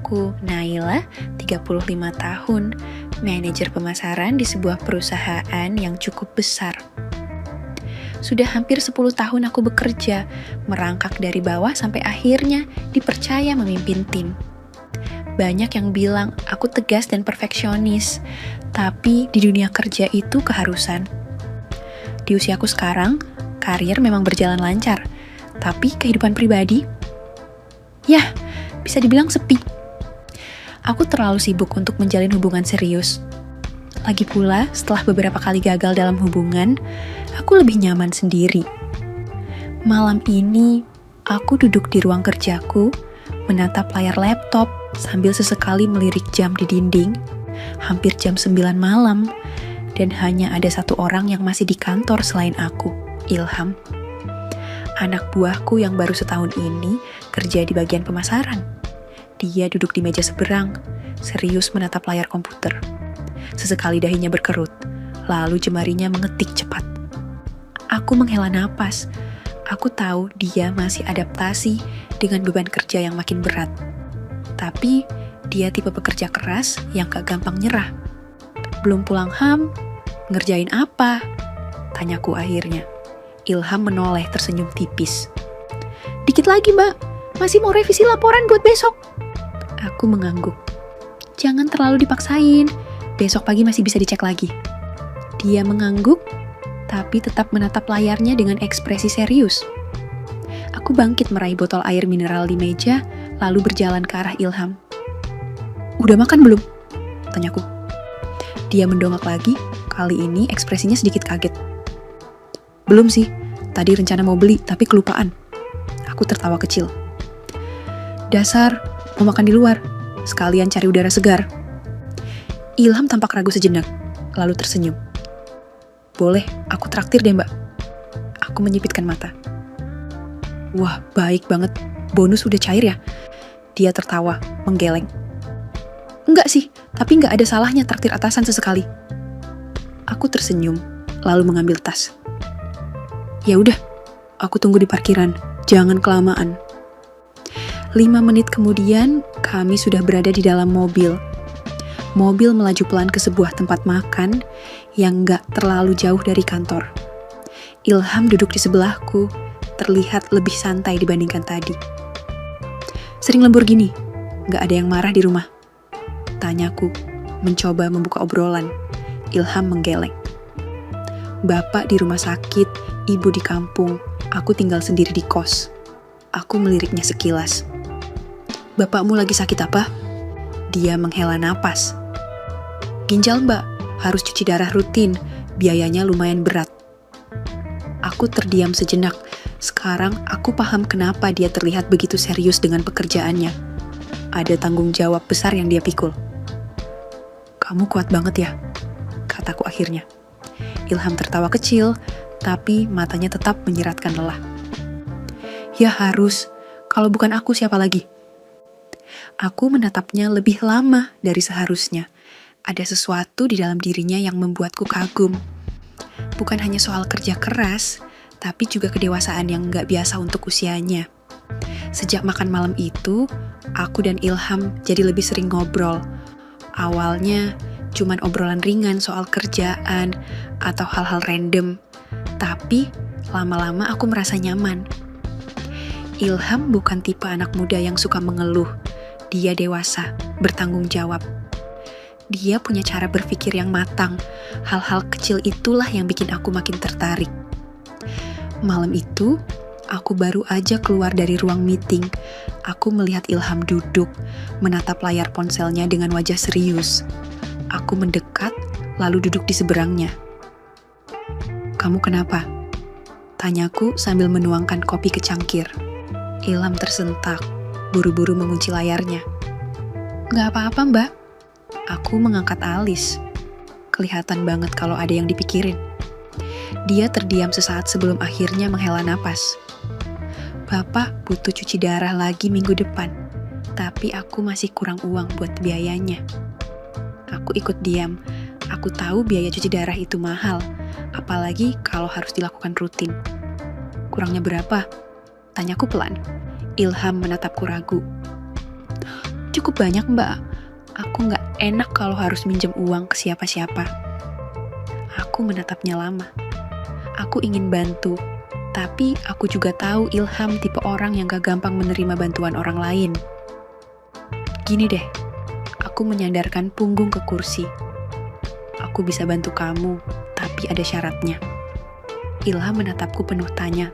Aku Naila, 35 tahun, manajer pemasaran di sebuah perusahaan yang cukup besar. Sudah hampir 10 tahun aku bekerja, merangkak dari bawah sampai akhirnya dipercaya memimpin tim. Banyak yang bilang aku tegas dan perfeksionis, tapi di dunia kerja itu keharusan. Di usiaku sekarang, karir memang berjalan lancar, tapi kehidupan pribadi, ya, bisa dibilang sepi. Aku terlalu sibuk untuk menjalin hubungan serius. Lagi pula, setelah beberapa kali gagal dalam hubungan, aku lebih nyaman sendiri. Malam ini, aku duduk di ruang kerjaku, menatap layar laptop sambil sesekali melirik jam di dinding. Hampir jam 9 malam, dan hanya ada satu orang yang masih di kantor selain aku, Ilham. Anak buahku yang baru setahun ini kerja di bagian pemasaran. Dia duduk di meja seberang, serius menatap layar komputer. Sesekali dahinya berkerut, lalu jemarinya mengetik cepat. Aku menghela napas. Aku tahu dia masih adaptasi dengan beban kerja yang makin berat. Tapi, dia tipe pekerja keras yang gak gampang nyerah. Belum pulang Ham, ngerjain apa? Tanyaku akhirnya. Ilham menoleh tersenyum tipis. Dikit lagi mbak, masih mau revisi laporan buat besok. Aku mengangguk. Jangan terlalu dipaksain, besok pagi masih bisa dicek lagi. Dia mengangguk, tapi tetap menatap layarnya dengan ekspresi serius. Aku bangkit meraih botol air mineral di meja, lalu berjalan ke arah Ilham. Udah makan belum? Tanyaku. Dia mendongak lagi, kali ini ekspresinya sedikit kaget. Belum sih, tadi rencana mau beli tapi kelupaan. Aku tertawa kecil. Dasar, mau makan di luar, sekalian cari udara segar. Ilham tampak ragu sejenak, lalu tersenyum. Boleh, aku traktir deh mbak. Aku menyipitkan mata. Wah, baik banget, bonus udah cair ya? Dia tertawa, menggeleng. Enggak sih, tapi enggak ada salahnya traktir atasan sesekali. Aku tersenyum, lalu mengambil tas. Ya udah, aku tunggu di parkiran, jangan kelamaan. 5 menit kemudian, kami sudah berada di dalam mobil. Mobil melaju pelan ke sebuah tempat makan yang gak terlalu jauh dari kantor. Ilham duduk di sebelahku, terlihat lebih santai dibandingkan tadi. Sering lembur gini, gak ada yang marah di rumah? Tanyaku, mencoba membuka obrolan. Ilham menggeleng. Bapak di rumah sakit, ibu di kampung, aku tinggal sendiri di kos. Aku meliriknya sekilas. Bapakmu lagi sakit apa? Dia menghela napas. Ginjal mbak, harus cuci darah rutin, biayanya lumayan berat. Aku terdiam sejenak. Sekarang aku paham kenapa dia terlihat begitu serius dengan pekerjaannya. Ada tanggung jawab besar yang dia pikul. Kamu kuat banget ya, kataku akhirnya. Ilham tertawa kecil, tapi matanya tetap menyiratkan lelah. Ya harus, kalau bukan aku siapa lagi? Aku menatapnya lebih lama dari seharusnya. Ada sesuatu di dalam dirinya yang membuatku kagum. Bukan hanya soal kerja keras, tapi juga kedewasaan yang gak biasa untuk usianya. Sejak makan malam itu, aku dan Ilham jadi lebih sering ngobrol. Awalnya, cuman obrolan ringan soal kerjaan atau hal-hal random. Tapi, lama-lama aku merasa nyaman. Ilham bukan tipe anak muda yang suka mengeluh. Dia dewasa, bertanggung jawab. Dia punya cara berpikir yang matang. Hal-hal kecil itulah yang bikin aku makin tertarik. Malam itu, aku baru aja keluar dari ruang meeting. Aku melihat Ilham duduk, menatap layar ponselnya dengan wajah serius. Aku mendekat, lalu duduk di seberangnya. Kamu kenapa? Tanyaku sambil menuangkan kopi ke cangkir. Ilham tersentak, buru-buru mengunci layarnya. Gak apa-apa mbak. Aku mengangkat alis. Kelihatan banget kalau ada yang dipikirin. Dia terdiam sesaat sebelum akhirnya menghela napas. Bapak butuh cuci darah lagi minggu depan, tapi aku masih kurang uang buat biayanya. Aku ikut diam. Aku tahu biaya cuci darah itu mahal, apalagi kalau harus dilakukan rutin. Kurangnya berapa? Tanyaku pelan. Ilham menatapku ragu. cukup banyak, Mbak. Aku nggak enak kalau harus minjem uang ke siapa-siapa. Aku menatapnya lama. Aku ingin bantu, tapi aku juga tahu Ilham tipe orang yang gak gampang menerima bantuan orang lain. Gini deh, aku menyandarkan punggung ke kursi. Aku bisa bantu kamu, tapi ada syaratnya. Ilham menatapku penuh tanya.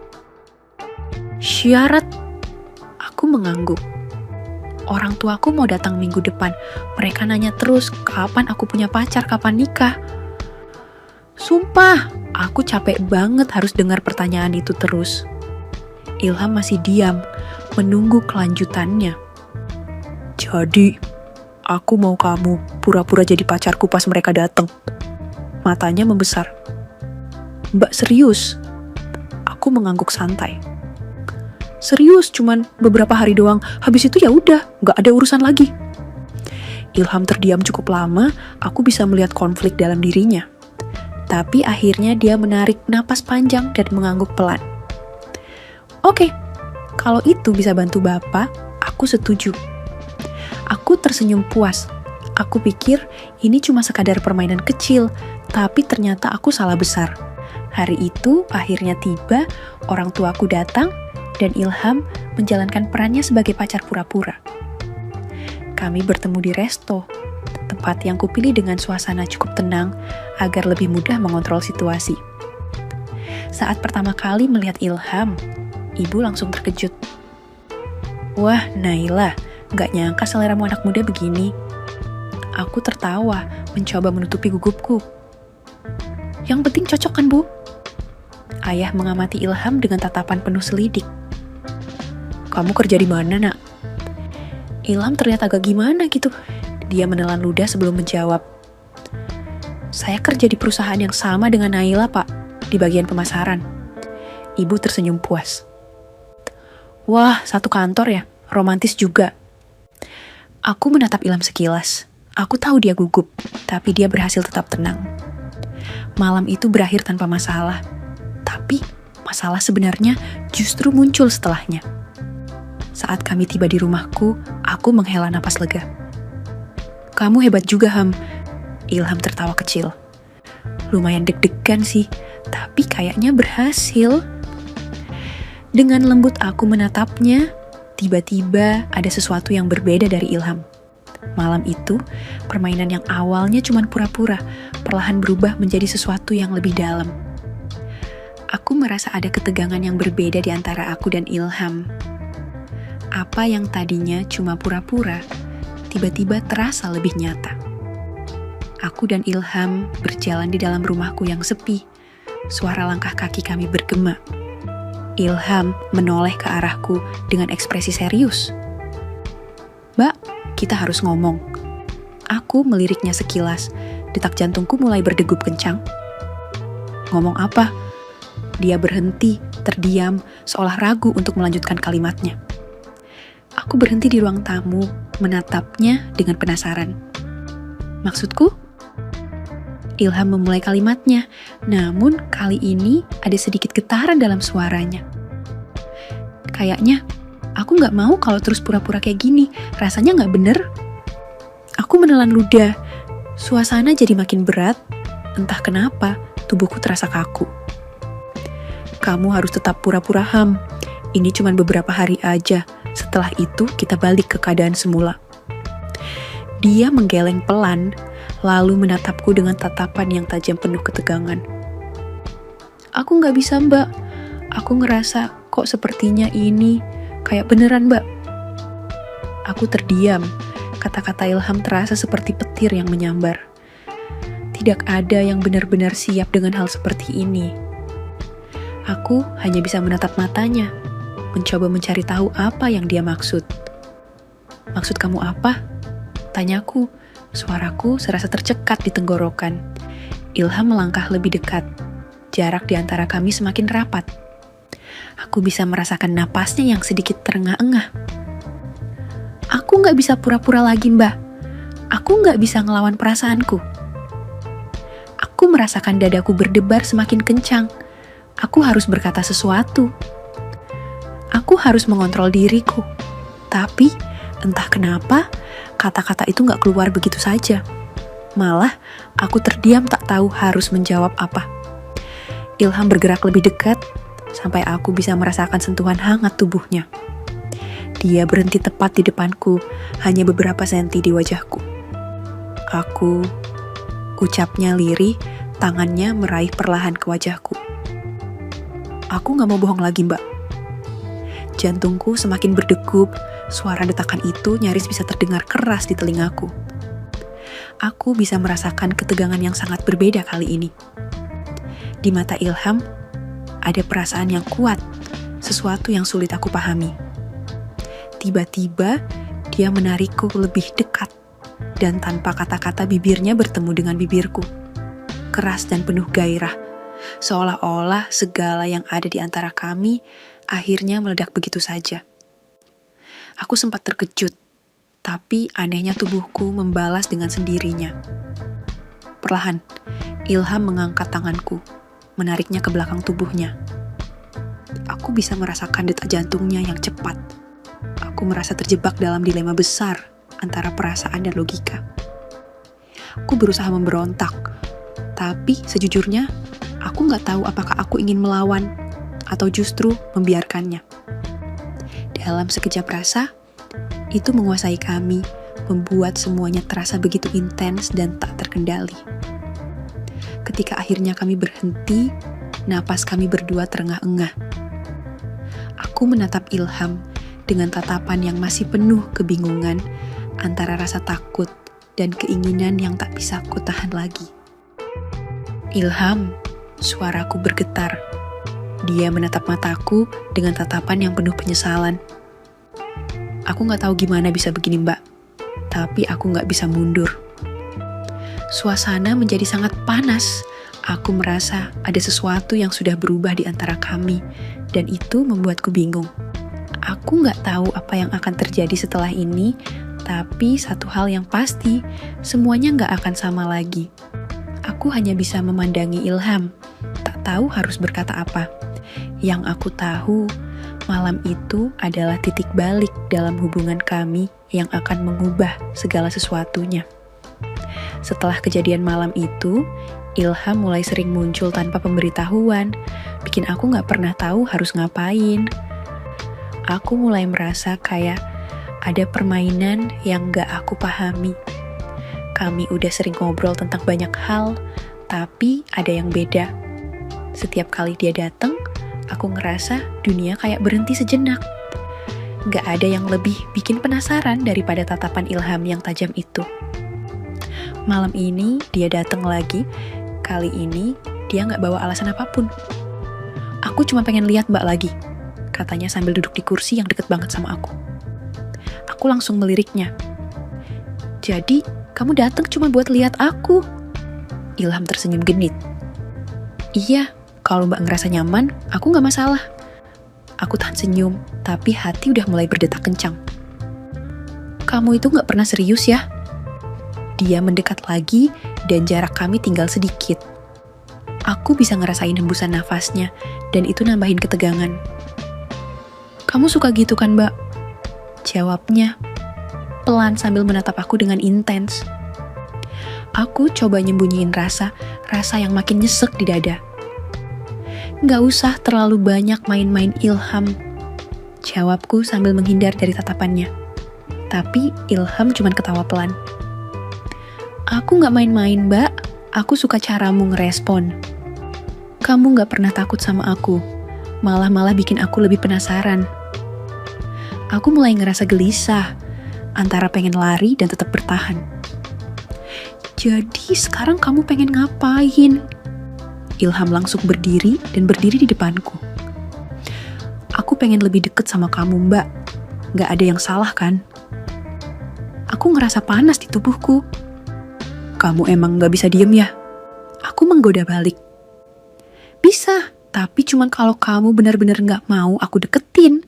Syarat? Aku mengangguk. Orang tuaku mau datang minggu depan. Mereka nanya terus, kapan aku punya pacar, kapan nikah. Sumpah, aku capek banget harus dengar pertanyaan itu terus. Ilham masih diam, menunggu kelanjutannya. Jadi, aku mau kamu pura-pura jadi pacarku pas mereka datang. Matanya membesar. Mbak serius? Aku mengangguk santai. Serius, cuman beberapa hari doang. Habis itu ya udah, gak ada urusan lagi. Ilham terdiam cukup lama, aku bisa melihat konflik dalam dirinya. Tapi akhirnya dia menarik napas panjang dan mengangguk pelan. Oke, kalau itu bisa bantu Bapak, aku setuju. Aku tersenyum puas. Aku pikir ini cuma sekadar permainan kecil, tapi ternyata aku salah besar. Hari itu akhirnya tiba, orang tuaku datang, dan Ilham menjalankan perannya sebagai pacar pura-pura. Kami bertemu di resto, tempat yang kupilih dengan suasana cukup tenang agar lebih mudah mengontrol situasi. Saat pertama kali melihat Ilham, ibu langsung terkejut. Wah, Naila, gak nyangka seleramu anak muda begini. Aku tertawa, mencoba menutupi gugupku. Yang penting cocok kan, Bu? Ayah mengamati Ilham dengan tatapan penuh selidik. Kamu kerja di mana, Nak? Ilham terlihat agak gimana gitu. Dia menelan ludah sebelum menjawab. Saya kerja di perusahaan yang sama dengan Naila, Pak, di bagian pemasaran. Ibu tersenyum puas. Wah, satu kantor ya? Romantis juga. Aku menatap Ilham sekilas. Aku tahu dia gugup, tapi dia berhasil tetap tenang. Malam itu berakhir tanpa masalah. Tapi, masalah sebenarnya justru muncul setelahnya. Saat kami tiba di rumahku, aku menghela napas lega. Kamu hebat juga, Ham. Ilham tertawa kecil. Lumayan deg-degan sih, tapi kayaknya berhasil. Dengan lembut aku menatapnya, tiba-tiba ada sesuatu yang berbeda dari Ilham. Malam itu, permainan yang awalnya cuma pura-pura, perlahan berubah menjadi sesuatu yang lebih dalam. Aku merasa ada ketegangan yang berbeda di antara aku dan Ilham. Apa yang tadinya cuma pura-pura, tiba-tiba terasa lebih nyata. Aku dan Ilham berjalan di dalam rumahku yang sepi. Suara langkah kaki kami bergema. Ilham menoleh ke arahku dengan ekspresi serius. Mbak, kita harus ngomong. Aku meliriknya sekilas. Detak jantungku mulai berdegup kencang. Ngomong apa? Dia berhenti, terdiam, seolah ragu untuk melanjutkan kalimatnya. Aku berhenti di ruang tamu, menatapnya dengan penasaran. Maksudku? Ilham memulai kalimatnya, namun kali ini ada sedikit getaran dalam suaranya. Kayaknya, aku gak mau kalau terus pura-pura kayak gini, rasanya gak bener. Aku menelan ludah, suasana jadi makin berat, entah kenapa tubuhku terasa kaku. Kamu harus tetap pura-pura, Ham. Ini cuma beberapa hari aja. Setelah itu kita balik ke keadaan semula. Dia menggeleng pelan, lalu menatapku dengan tatapan yang tajam penuh ketegangan. Aku gak bisa, Mbak. Aku ngerasa kok sepertinya ini kayak beneran, Mbak. Aku terdiam. Kata-kata Ilham terasa seperti petir yang menyambar. Tidak ada yang benar-benar siap dengan hal seperti ini. Aku hanya bisa menatap matanya, mencoba mencari tahu apa yang dia maksud. Maksud kamu apa? Tanyaku, suaraku serasa tercekat di tenggorokan. Ilham melangkah lebih dekat. Jarak di antara kami semakin rapat. Aku bisa merasakan napasnya yang sedikit terengah-engah. Aku gak bisa pura-pura lagi, Mbak. Aku gak bisa ngelawan perasaanku. Aku merasakan dadaku berdebar semakin kencang. Aku harus berkata sesuatu. Aku harus mengontrol diriku. Tapi, Entah kenapa, kata-kata itu gak keluar begitu saja. Malah, aku terdiam tak tahu harus menjawab apa. Ilham bergerak lebih dekat, sampai aku bisa merasakan sentuhan hangat tubuhnya. Dia berhenti tepat di depanku, hanya beberapa senti di wajahku. Aku, ucapnya lirih, tangannya meraih perlahan ke wajahku. Aku gak mau bohong lagi, Mbak. Jantungku semakin berdegup, suara detakan itu nyaris bisa terdengar keras di telingaku. Aku bisa merasakan ketegangan yang sangat berbeda kali ini. Di mata Ilham, ada perasaan yang kuat, sesuatu yang sulit aku pahami. Tiba-tiba, dia menarikku lebih dekat, dan tanpa kata-kata bibirnya bertemu dengan bibirku. Keras dan penuh gairah. Seolah-olah segala yang ada di antara kami akhirnya meledak begitu saja. Aku sempat terkejut, tapi anehnya tubuhku membalas dengan sendirinya. Perlahan, Ilham mengangkat tanganku, menariknya ke belakang tubuhnya. Aku bisa merasakan detak jantungnya yang cepat. Aku merasa terjebak dalam dilema besar antara perasaan dan logika. Aku berusaha memberontak, tapi sejujurnya, aku gak tahu apakah aku ingin melawan atau justru membiarkannya. Dalam sekejap rasa, itu menguasai kami, membuat semuanya terasa begitu intens dan tak terkendali. Ketika akhirnya kami berhenti, napas kami berdua terengah-engah. Aku menatap Ilham dengan tatapan yang masih penuh kebingungan antara rasa takut dan keinginan yang tak bisa ku tahan lagi. Ilham, suaraku bergetar. Dia menatap mataku dengan tatapan yang penuh penyesalan. Aku gak tahu gimana bisa begini, Mbak. Tapi aku gak bisa mundur. Suasana menjadi sangat panas. Aku merasa ada sesuatu yang sudah berubah di antara kami. Dan itu membuatku bingung. Aku gak tahu apa yang akan terjadi setelah ini. Tapi satu hal yang pasti, semuanya gak akan sama lagi. Aku hanya bisa memandangi Ilham. Tak tahu harus berkata apa. Yang aku tahu, malam itu adalah titik balik dalam hubungan kami yang akan mengubah segala sesuatunya. Setelah kejadian malam itu, Ilham mulai sering muncul tanpa pemberitahuan, bikin aku gak pernah tahu harus ngapain. Aku mulai merasa kayak ada permainan yang gak aku pahami. Kami udah sering ngobrol tentang banyak hal, tapi ada yang beda. Setiap kali dia datang, aku ngerasa dunia kayak berhenti sejenak. Gak ada yang lebih bikin penasaran daripada tatapan Ilham yang tajam itu. Malam ini dia datang lagi. Kali ini dia gak bawa alasan apapun. Aku cuma pengen lihat Mbak lagi, katanya sambil duduk di kursi yang deket banget sama aku. Aku langsung meliriknya. Jadi, kamu datang cuma buat lihat aku? Ilham tersenyum genit. Iya, kalau Mbak ngerasa nyaman, aku gak masalah. Aku tahan senyum, tapi hati udah mulai berdetak kencang. Kamu itu gak pernah serius ya? Dia mendekat lagi, dan jarak kami tinggal sedikit. Aku bisa ngerasain hembusan nafasnya, dan itu nambahin ketegangan. Kamu suka gitu kan, Mbak? Jawabnya, pelan sambil menatap aku dengan intens. Aku coba nyembunyiin rasa yang makin nyesek di dada. Gak usah terlalu banyak main-main Ilham, jawabku sambil menghindar dari tatapannya. Tapi Ilham cuma ketawa pelan. Aku gak main-main, Mbak. Aku suka caramu ngerespon. Kamu gak pernah takut sama aku. Malah bikin aku lebih penasaran. Aku mulai ngerasa gelisah, antara pengen lari dan tetap bertahan. Jadi sekarang kamu pengen ngapain? Ilham langsung berdiri di depanku. Aku pengen lebih deket sama kamu, Mbak. Gak ada yang salah kan? Aku ngerasa panas di tubuhku. Kamu emang gak bisa diem ya? Aku menggoda balik. Bisa, tapi cuma kalau kamu benar-benar gak mau aku deketin,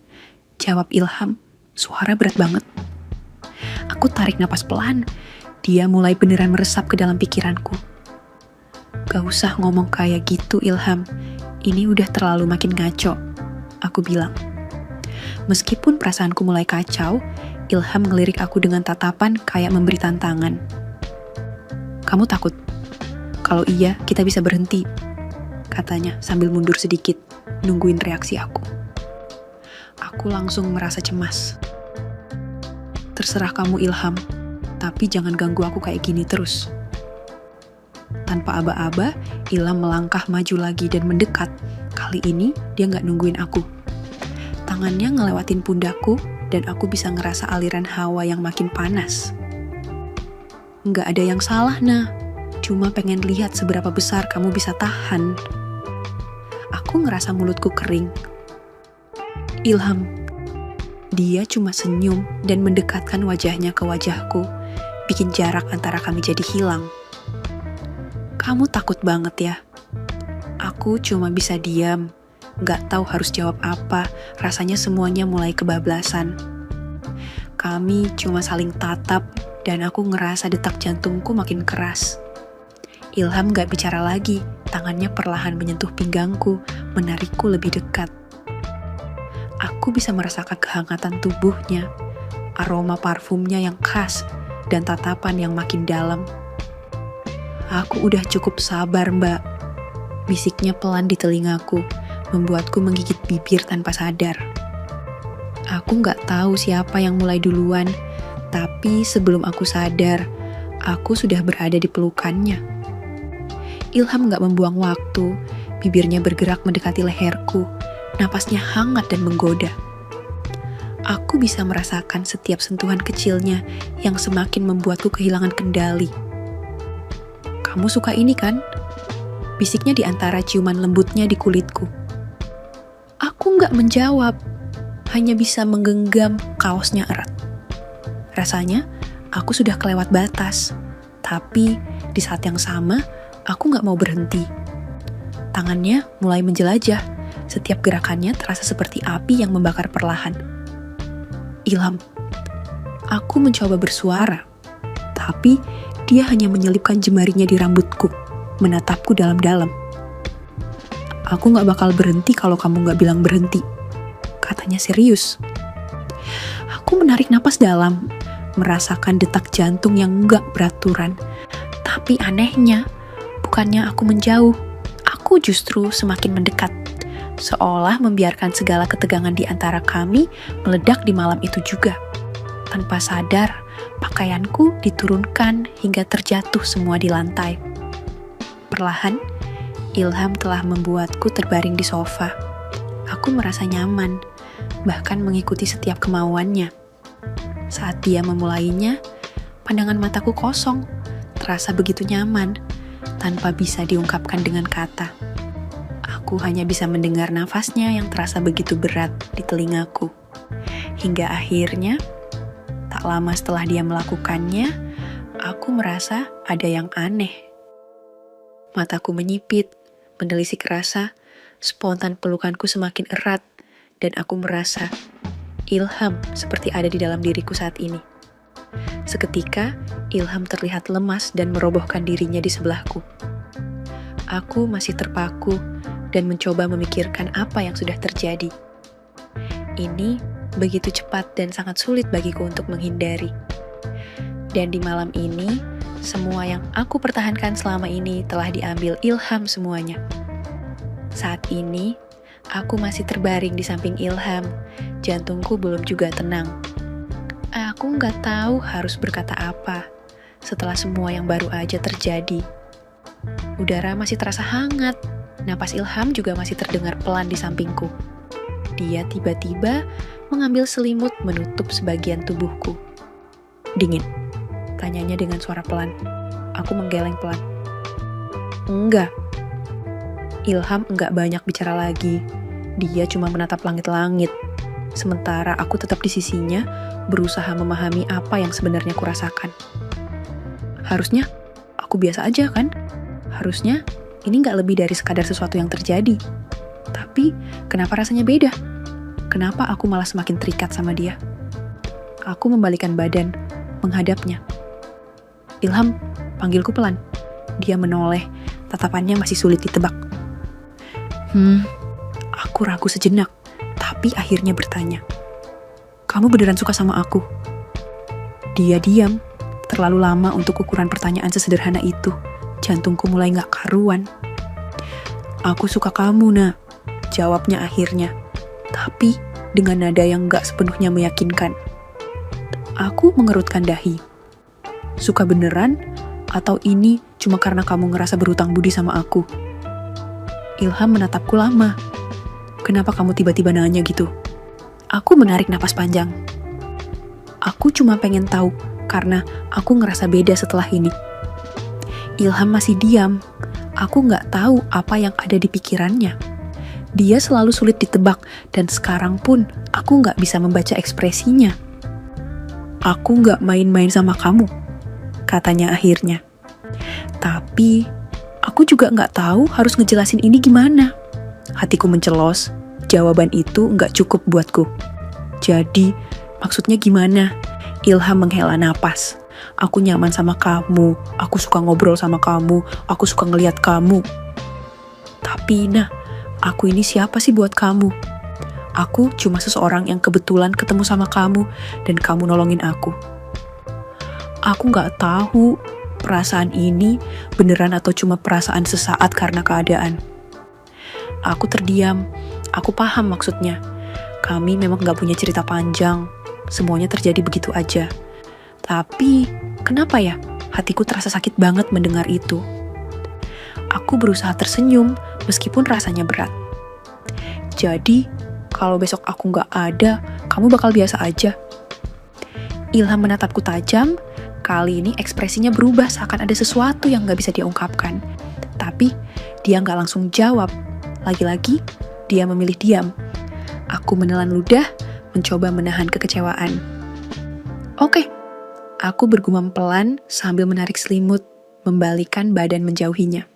jawab Ilham, suara berat banget. Aku tarik napas pelan, dia mulai beneran meresap ke dalam pikiranku. Gak usah ngomong kayak gitu Ilham, ini udah terlalu makin ngaco, aku bilang. Meskipun perasaanku mulai kacau, Ilham ngelirik aku dengan tatapan kayak memberi tantangan. "Kamu takut? Kalau iya, kita bisa berhenti," katanya sambil mundur sedikit, nungguin reaksi aku. Aku langsung merasa cemas. "Terserah kamu, Ilham, tapi jangan ganggu aku kayak gini terus." Tanpa aba-aba, Ilham melangkah maju lagi dan mendekat. Kali ini, dia nggak nungguin aku. Tangannya ngelewatin pundakku, dan aku bisa ngerasa aliran hawa yang makin panas. "Nggak ada yang salah, Nah. Cuma pengen lihat seberapa besar kamu bisa tahan." Aku ngerasa mulutku kering. "Ilham." Dia cuma senyum dan mendekatkan wajahnya ke wajahku, bikin jarak antara kami jadi hilang. "Kamu takut banget ya?" Aku cuma bisa diam. Nggak tahu harus jawab apa, rasanya semuanya mulai kebablasan. Kami cuma saling tatap, dan aku ngerasa detak jantungku makin keras. Ilham nggak bicara lagi, tangannya perlahan menyentuh pinggangku, menarikku lebih dekat. Aku bisa merasakan kehangatan tubuhnya, aroma parfumnya yang khas, dan tatapan yang makin dalam. "Aku udah cukup sabar, Mbak," bisiknya pelan di telingaku, membuatku menggigit bibir tanpa sadar. Aku nggak tahu siapa yang mulai duluan, tapi sebelum aku sadar, aku sudah berada di pelukannya. Ilham nggak membuang waktu, bibirnya bergerak mendekati leherku, napasnya hangat dan menggoda. Aku bisa merasakan setiap sentuhan kecilnya yang semakin membuatku kehilangan kendali. "Kamu suka ini kan?" bisiknya di antara ciuman lembutnya di kulitku. Aku nggak menjawab, hanya bisa menggenggam kaosnya erat. Rasanya, aku sudah kelewat batas. Tapi, di saat yang sama, aku nggak mau berhenti. Tangannya mulai menjelajah, setiap gerakannya terasa seperti api yang membakar perlahan. "Ilham." Aku mencoba bersuara, tapi dia hanya menyelipkan jemarinya di rambutku, menatapku dalam-dalam. "Aku gak bakal berhenti kalau kamu gak bilang berhenti," katanya serius. Aku menarik napas dalam, merasakan detak jantung yang gak beraturan. Tapi anehnya, bukannya aku menjauh, aku justru semakin mendekat. Seolah membiarkan segala ketegangan di antara kami meledak di malam itu juga. Tanpa sadar, pakaianku diturunkan hingga terjatuh semua di lantai. Perlahan, Ilham telah membuatku terbaring di sofa. Aku merasa nyaman, bahkan mengikuti setiap kemauannya. Saat dia memulainya, pandangan mataku kosong, terasa begitu nyaman, tanpa bisa diungkapkan dengan kata. Aku hanya bisa mendengar nafasnya yang terasa begitu berat di telingaku. Hingga akhirnya, tak lama setelah dia melakukannya, aku merasa ada yang aneh. Mataku menyipit, menelisik rasa, spontan pelukanku semakin erat, dan aku merasa Ilham seperti ada di dalam diriku saat ini. Seketika, Ilham terlihat lemas dan merobohkan dirinya di sebelahku. Aku masih terpaku dan mencoba memikirkan apa yang sudah terjadi. Ini begitu cepat dan sangat sulit bagiku untuk menghindari. Dan di malam ini, semua yang aku pertahankan selama ini telah diambil Ilham semuanya. Saat ini, aku masih terbaring di samping Ilham. Jantungku belum juga tenang. Aku nggak tahu harus berkata apa setelah semua yang baru aja terjadi. Udara masih terasa hangat. Napas Ilham juga masih terdengar pelan di sampingku. Dia tiba-tiba mengambil selimut menutup sebagian tubuhku. "Dingin?" tanyanya dengan suara pelan. Aku menggeleng pelan. "Enggak." Ilham enggak banyak bicara lagi. Dia cuma menatap langit-langit. Sementara aku tetap di sisinya, berusaha memahami apa yang sebenarnya kurasakan. Harusnya aku biasa aja kan? Harusnya ini nggak lebih dari sekadar sesuatu yang terjadi. Tapi kenapa rasanya beda? Kenapa aku malah semakin terikat sama dia? Aku membalikkan badan, menghadapnya. "Ilham," panggilku pelan. Dia menoleh, tatapannya masih sulit ditebak. Aku ragu sejenak, tapi akhirnya bertanya. "Kamu beneran suka sama aku?" Dia diam, terlalu lama untuk ukuran pertanyaan sesederhana itu. Jantungku mulai gak karuan. Aku suka kamu, Nak, jawabnya akhirnya. Tapi dengan nada yang gak sepenuhnya meyakinkan. Aku mengerutkan dahi. Suka beneran? Atau ini cuma karena kamu ngerasa berhutang budi sama aku? Ilham menatapku lama. Kenapa kamu tiba-tiba nanya gitu? Aku menarik napas panjang. Aku cuma pengen tahu, karena aku ngerasa beda setelah ini. Ilham masih diam. Aku nggak tahu apa yang ada di pikirannya. Dia selalu sulit ditebak, dan sekarang pun aku nggak bisa membaca ekspresinya. Aku nggak main-main sama kamu, katanya akhirnya. Tapi, aku juga nggak tahu harus ngejelasin ini gimana. Hatiku mencelos, jawaban itu nggak cukup buatku. Jadi, maksudnya gimana? Ilham menghela napas. Aku nyaman sama kamu, aku suka ngobrol sama kamu, aku suka ngeliat kamu. Tapi, nah, aku ini siapa sih buat kamu? Aku cuma seseorang yang kebetulan ketemu sama kamu, dan kamu nolongin aku. Aku nggak tahu perasaan ini beneran atau cuma perasaan sesaat karena keadaan. Aku terdiam, aku paham maksudnya. Kami memang gak punya cerita panjang, semuanya terjadi begitu aja. Tapi, kenapa ya hatiku terasa sakit banget mendengar itu? Aku berusaha tersenyum, meskipun rasanya berat. Jadi, kalau besok aku gak ada, kamu bakal biasa aja. Ilham menatapku tajam, kali ini ekspresinya berubah seakan ada sesuatu yang gak bisa dia ungkapkan. Tapi, dia gak langsung jawab. Lagi-lagi, dia memilih diam. Aku menelan ludah, mencoba menahan kekecewaan. Oke, aku bergumam pelan sambil menarik selimut, membalikkan badan menjauhinya.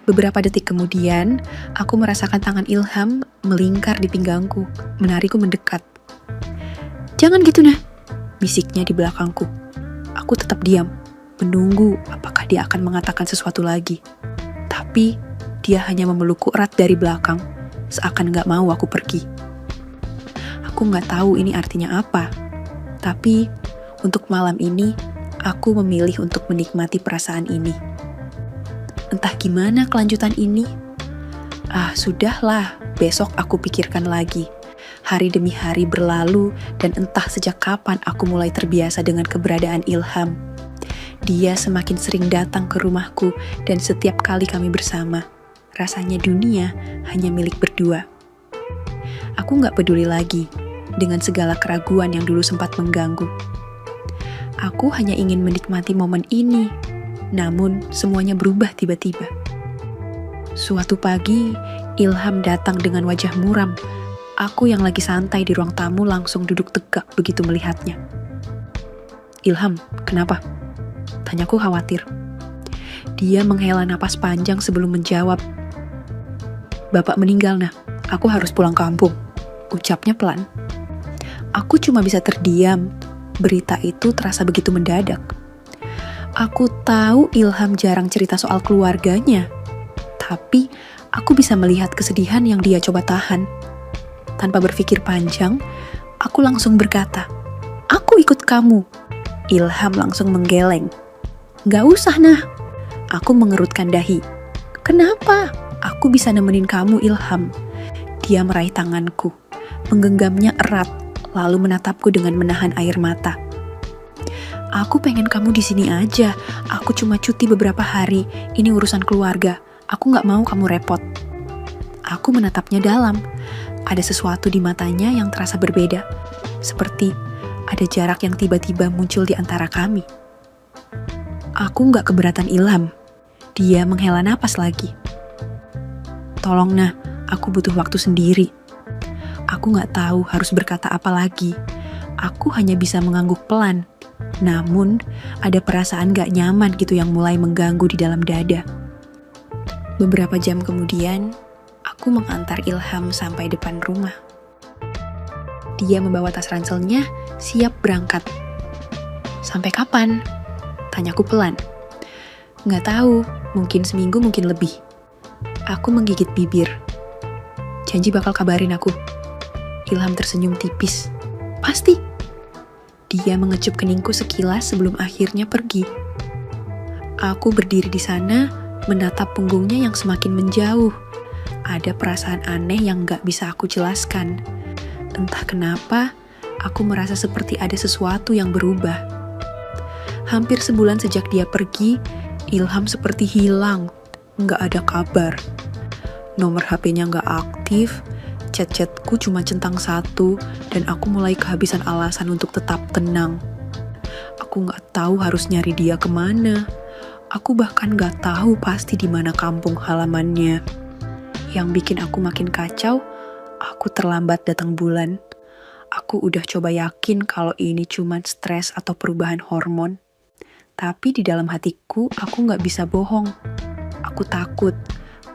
Beberapa detik kemudian, aku merasakan tangan Ilham melingkar di pinggangku, menarikku mendekat. Jangan gitu, Nah, bisiknya di belakangku. Aku tetap diam, menunggu apakah dia akan mengatakan sesuatu lagi. Tapi, dia hanya memelukku erat dari belakang, seakan gak mau aku pergi. Aku gak tahu ini artinya apa, tapi untuk malam ini, aku memilih untuk menikmati perasaan ini. Entah gimana kelanjutan ini. Sudahlah, besok aku pikirkan lagi. Hari demi hari berlalu, dan entah sejak kapan aku mulai terbiasa dengan keberadaan Ilham. Dia semakin sering datang ke rumahku, dan setiap kali kami bersama, rasanya dunia hanya milik berdua. Aku gak peduli lagi dengan segala keraguan yang dulu sempat mengganggu. Aku hanya ingin menikmati momen ini, namun semuanya berubah tiba-tiba. Suatu pagi, Ilham datang dengan wajah muram. Aku yang lagi santai di ruang tamu langsung duduk tegak begitu melihatnya. Ilham, kenapa? Tanyaku khawatir. Dia menghela napas panjang sebelum menjawab. Bapak meninggal, Nah. Aku harus pulang kampung, ucapnya pelan. Aku cuma bisa terdiam. Berita itu terasa begitu mendadak. Aku tahu Ilham jarang cerita soal keluarganya, tapi aku bisa melihat kesedihan yang dia coba tahan. Tanpa berpikir panjang, aku langsung berkata, "Aku ikut kamu." Ilham langsung menggeleng. "Gak usah, Nah." Aku mengerutkan dahi. "Kenapa? Aku bisa nemenin kamu, Ilham." Dia meraih tanganku, menggenggamnya erat, lalu menatapku dengan menahan air mata. "Aku pengen kamu di sini aja. Aku cuma cuti beberapa hari. Ini urusan keluarga. Aku gak mau kamu repot." Aku menatapnya dalam. Ada sesuatu di matanya yang terasa berbeda. Seperti ada jarak yang tiba-tiba muncul di antara kami. Aku gak keberatan Ilham. Dia menghela napas lagi. "Tolong, Nah, aku butuh waktu sendiri." Aku gak tahu harus berkata apa lagi. Aku hanya bisa mengangguk pelan. Namun, ada perasaan gak nyaman gitu yang mulai mengganggu di dalam dada. Beberapa jam kemudian, aku mengantar Ilham sampai depan rumah. Dia membawa tas ranselnya, siap berangkat. "Sampai kapan?" Tanyaku pelan. "Gak tahu, mungkin seminggu, mungkin lebih." Aku menggigit bibir. "Janji bakal kabarin aku." Ilham tersenyum tipis. "Pasti." Dia mengecup keningku sekilas sebelum akhirnya pergi. Aku berdiri di sana, menatap punggungnya yang semakin menjauh. Ada perasaan aneh yang gak bisa aku jelaskan. Entah kenapa, aku merasa seperti ada sesuatu yang berubah. Hampir sebulan sejak dia pergi, Ilham seperti hilang, gak ada kabar. Nomor HP-nya gak aktif, chat-chatku cuma centang satu, dan aku mulai kehabisan alasan untuk tetap tenang. Aku gak tahu harus nyari dia kemana. Aku bahkan gak tahu pasti di mana kampung halamannya. Yang bikin aku makin kacau, aku terlambat datang bulan. Aku udah coba yakin kalau ini cuma stres atau perubahan hormon. Tapi di dalam hatiku, aku gak bisa bohong. Aku takut.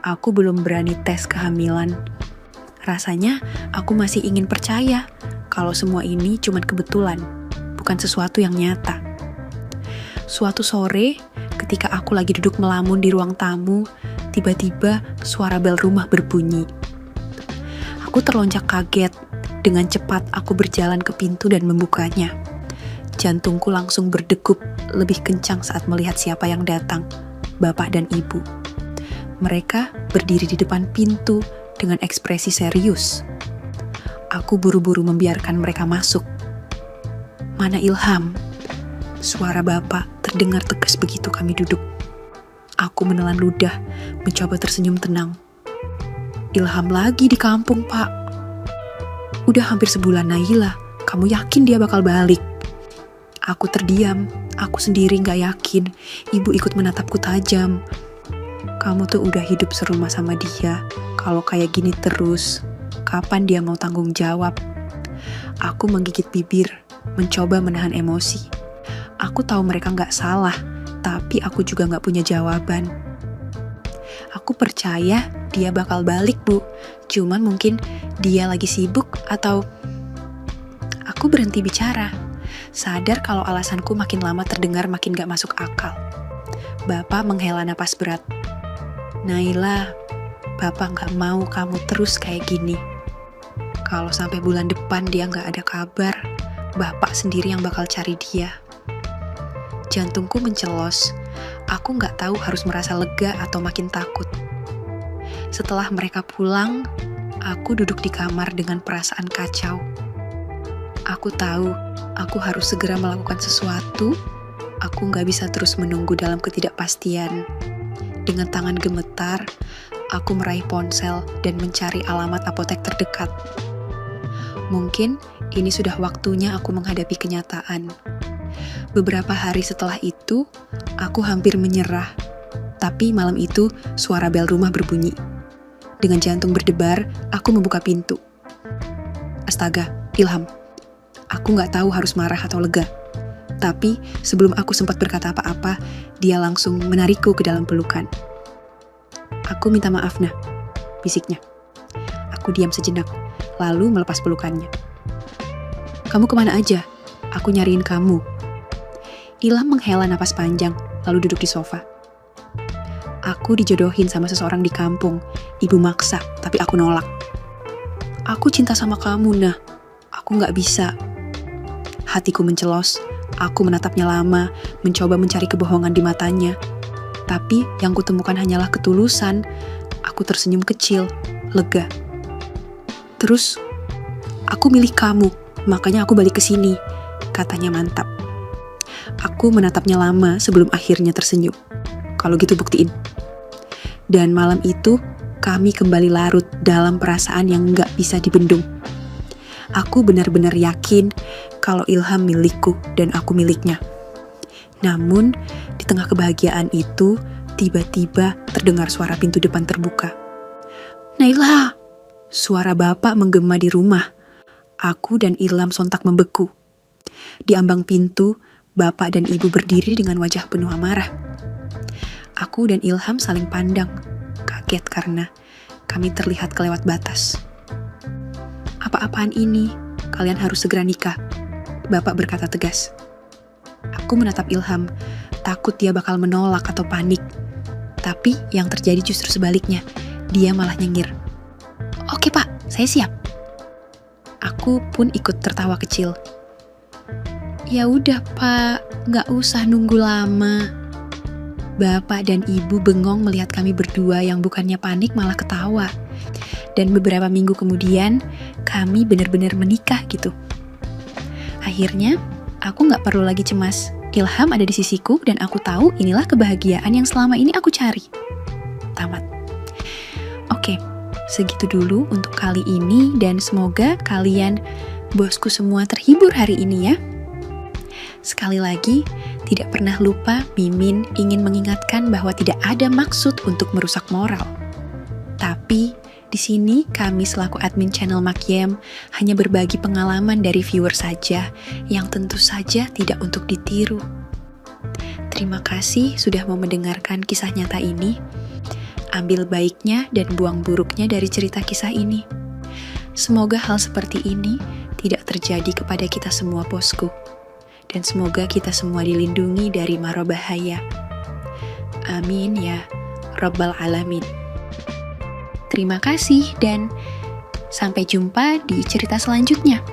Aku belum berani tes kehamilan. Rasanya aku masih ingin percaya kalau semua ini cuma kebetulan, bukan sesuatu yang nyata. Suatu sore, ketika aku lagi duduk melamun di ruang tamu, tiba-tiba suara bel rumah berbunyi. Aku terlonjak kaget. Dengan cepat aku berjalan ke pintu dan membukanya. Jantungku langsung berdegup lebih kencang saat melihat siapa yang datang, bapak dan ibu. Mereka berdiri di depan pintu dengan ekspresi serius. Aku buru-buru membiarkan mereka masuk. Mana Ilham? Suara bapak terdengar tegas begitu kami duduk. Aku menelan ludah, mencoba tersenyum tenang. Ilham lagi di kampung, Pak. Udah hampir sebulan, Naila. Kamu yakin dia bakal balik? Aku terdiam. Aku sendiri gak yakin. Ibu ikut menatapku tajam. Kamu tuh udah hidup serumah sama dia. Kalau kayak gini terus, kapan dia mau tanggung jawab? Aku menggigit bibir, mencoba menahan emosi. Aku tahu mereka gak salah, tapi aku juga gak punya jawaban. Aku percaya dia bakal balik, Bu. Cuman mungkin dia lagi sibuk atau... Aku berhenti bicara. Sadar kalau alasanku makin lama terdengar makin gak masuk akal. Bapak menghela napas berat. Naila, Bapak gak mau kamu terus kayak gini. Kalau sampai bulan depan dia gak ada kabar, Bapak sendiri yang bakal cari dia. Jantungku mencelos. Aku gak tahu harus merasa lega atau makin takut. Setelah mereka pulang, aku duduk di kamar dengan perasaan kacau. Aku tahu, aku harus segera melakukan sesuatu. Aku gak bisa terus menunggu dalam ketidakpastian. Dengan tangan gemetar, aku meraih ponsel dan mencari alamat apotek terdekat. Mungkin ini sudah waktunya aku menghadapi kenyataan. Beberapa hari setelah itu, aku hampir menyerah. Tapi malam itu, suara bel rumah berbunyi. Dengan jantung berdebar, aku membuka pintu. Astaga, Ilham. Aku gak tahu harus marah atau lega. Tapi sebelum aku sempat berkata apa-apa, dia langsung menarikku ke dalam pelukan. Aku minta maaf, Nah, bisiknya. Aku diam sejenak, lalu melepas pelukannya. Kamu kemana aja? Aku nyariin kamu. Ilham menghela napas panjang, lalu duduk di sofa. Aku dijodohin sama seseorang di kampung. Ibu maksa, tapi aku nolak. Aku cinta sama kamu, Nah. Aku gak bisa. Hatiku mencelos. Aku menatapnya lama, mencoba mencari kebohongan di matanya. Tapi yang kutemukan hanyalah ketulusan. Aku tersenyum kecil, lega. Terus, aku milih kamu, makanya aku balik ke sini, katanya mantap. Aku menatapnya lama sebelum akhirnya tersenyum. Kalau gitu buktiin. Dan malam itu, kami kembali larut dalam perasaan yang gak bisa dibendung. Aku benar-benar yakin kalau Ilham milikku dan aku miliknya. Namun, di tengah kebahagiaan itu, tiba-tiba terdengar suara pintu depan terbuka. Naila! Suara bapak menggema di rumah. Aku dan Ilham sontak membeku. Di ambang pintu, bapak dan ibu berdiri dengan wajah penuh amarah. Aku dan Ilham saling pandang, kaget karena kami terlihat kelewat batas. Apa-apaan ini? Kalian harus segera nikah, bapak berkata tegas. Aku menatap Ilham, takut dia bakal menolak atau panik. Tapi yang terjadi justru sebaliknya, dia malah nyengir. Oke pak, saya siap. Aku pun ikut tertawa kecil. Ya udah Pak, nggak usah nunggu lama. Bapak dan ibu bengong melihat kami berdua yang bukannya panik malah ketawa. Dan beberapa minggu kemudian, kami benar-benar menikah gitu. Akhirnya, aku nggak perlu lagi cemas. Ilham ada di sisiku dan aku tahu inilah kebahagiaan yang selama ini aku cari. Tamat. Oke, segitu dulu untuk kali ini dan semoga kalian, bosku semua, terhibur hari ini ya. Sekali lagi, tidak pernah lupa Mimin ingin mengingatkan bahwa tidak ada maksud untuk merusak moral. Tapi, di sini kami selaku admin channel Makyem hanya berbagi pengalaman dari viewer saja yang tentu saja tidak untuk ditiru. Terima kasih sudah mau mendengarkan kisah nyata ini. Ambil baiknya dan buang buruknya dari cerita kisah ini. Semoga hal seperti ini tidak terjadi kepada kita semua, bosku. Dan semoga kita semua dilindungi dari mara bahaya. Amin ya Rabbal Alamin. Terima kasih dan sampai jumpa di cerita selanjutnya.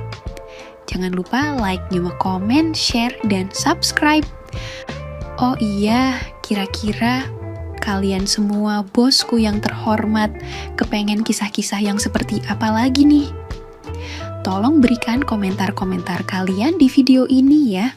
Jangan lupa like, juga komen, share, dan subscribe. Oh iya, kira-kira kalian semua bosku yang terhormat kepengen kisah-kisah yang seperti apa lagi nih? Tolong berikan komentar-komentar kalian di video ini ya.